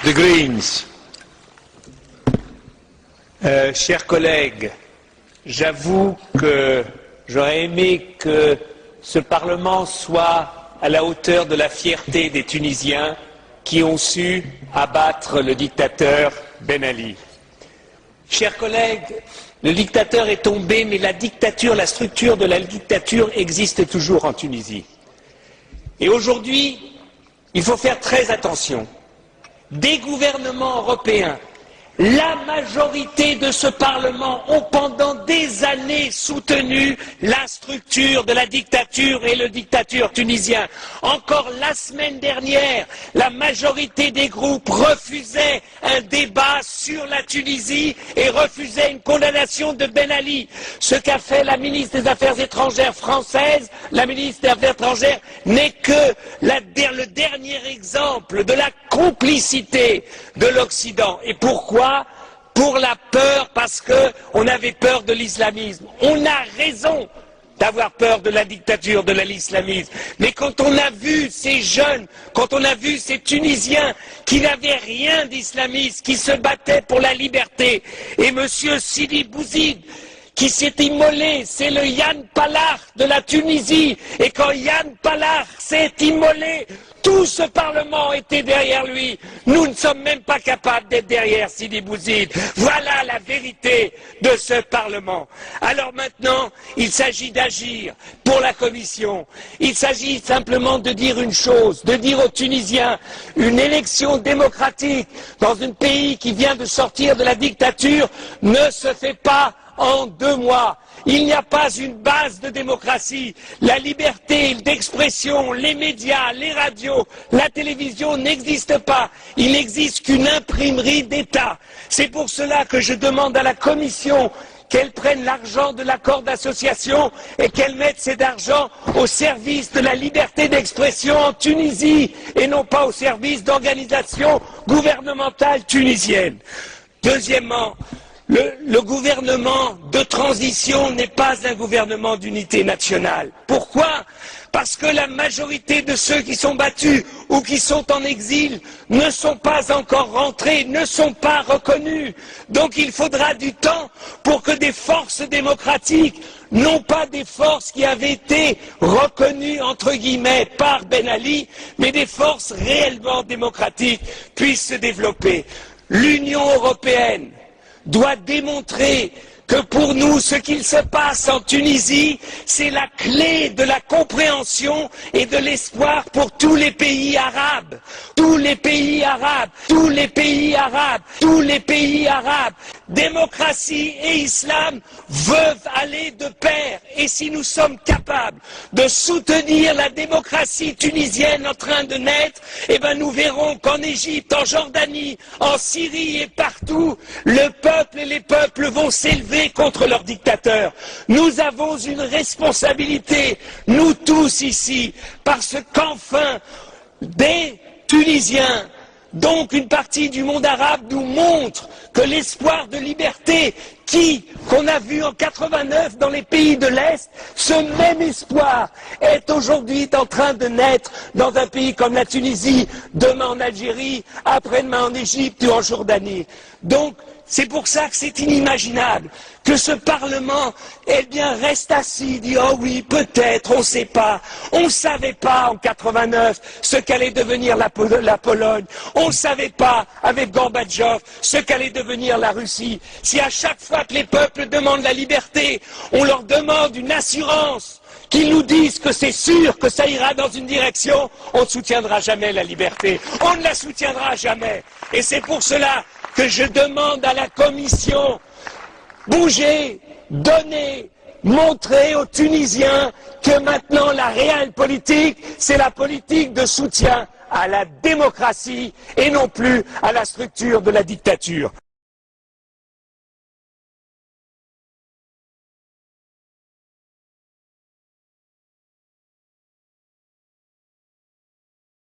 The Greens. Chers collègues, j'avoue que j'aurais aimé que ce Parlement soit à la hauteur de la fierté des Tunisiens qui ont su abattre le dictateur Ben Ali. Chers collègues, le dictateur est tombé, mais la dictature, la structure de la dictature existe toujours en Tunisie. Et aujourd'hui, il faut faire très attention. Des gouvernements européens, la majorité de ce Parlement ont pendant des années soutenu la structure de la dictature et le dictateur tunisien. Encore la semaine dernière, la majorité des groupes refusaient un débat sur la Tunisie et refusaient une condamnation de Ben Ali. Ce qu'a fait la ministre des Affaires étrangères française, la ministre des Affaires étrangères, n'est que le dernier exemple de la complicité de l'Occident. Et pourquoi ? Pour la peur, parce qu'on avait peur de l'islamisme. On a raison d'avoir peur de la dictature, de l'islamisme. Mais quand on a vu ces jeunes, quand on a vu ces Tunisiens qui n'avaient rien d'islamiste, qui se battaient pour la liberté, et M. Sidi Bouzid, qui s'est immolé, c'est le Yann Palach de la Tunisie, et quand Yann Palach s'est immolé, tout ce Parlement était derrière lui. Nous ne sommes même pas capables d'être derrière Sidi Bouzid. Voilà la vérité de ce Parlement. Alors maintenant, il s'agit d'agir pour la Commission. Il s'agit simplement de dire une chose, de dire aux Tunisiens, une élection démocratique dans un pays qui vient de sortir de la dictature ne se fait pas en 2 mois. Il n'y a pas une base de démocratie. La liberté d'expression, les médias, les radios, la télévision n'existent pas. Il n'existe qu'une imprimerie d'État. C'est pour cela que je demande à la Commission qu'elle prenne l'argent de l'accord d'association et qu'elle mette cet argent au service de la liberté d'expression en Tunisie et non pas au service d'organisations gouvernementales tunisiennes. Deuxièmement, le gouvernement de transition n'est pas un gouvernement d'unité nationale. Pourquoi? Parce que la majorité de ceux qui sont battus ou qui sont en exil ne sont pas encore rentrés, ne sont pas reconnus. Donc il faudra du temps pour que des forces démocratiques, non pas des forces qui avaient été reconnues entre guillemets par Ben Ali, mais des forces réellement démocratiques puissent se développer. L'Union européenne doit démontrer que pour nous, ce qu'il se passe en Tunisie, c'est la clé de la compréhension et de l'espoir pour tous les pays arabes. Tous les pays arabes, tous les pays arabes, tous les pays arabes. Démocratie et islam veulent aller de pair. Et si nous sommes capables de soutenir la démocratie tunisienne en train de naître, eh ben nous verrons qu'en Égypte, en Jordanie, en Syrie et partout, le peuple et les peuples vont s'élever contre leurs dictateurs. Nous avons une responsabilité, nous tous ici, parce qu'enfin, des Tunisiens, donc une partie du monde arabe, nous montre que l'espoir de liberté qu'on a vu en 89 dans les pays de l'Est, ce même espoir est aujourd'hui en train de naître dans un pays comme la Tunisie, demain en Algérie, après-demain en Égypte ou en Jordanie. Donc, c'est pour ça que c'est inimaginable que ce Parlement, eh bien, reste assis, dit « Oh oui, peut-être, on ne sait pas. On ne savait pas en 89 ce qu'allait devenir la Pologne. On ne savait pas, avec Gorbatchev, ce qu'allait devenir la Russie. Si à chaque fois que les peuples demandent la liberté, on leur demande une assurance, qu'ils nous disent que c'est sûr que ça ira dans une direction, on ne soutiendra jamais la liberté. On ne la soutiendra jamais. Et c'est pour cela que je demande à la Commission, bougez, donnez, montrez aux Tunisiens que maintenant la réelle politique, c'est la politique de soutien à la démocratie et non plus à la structure de la dictature.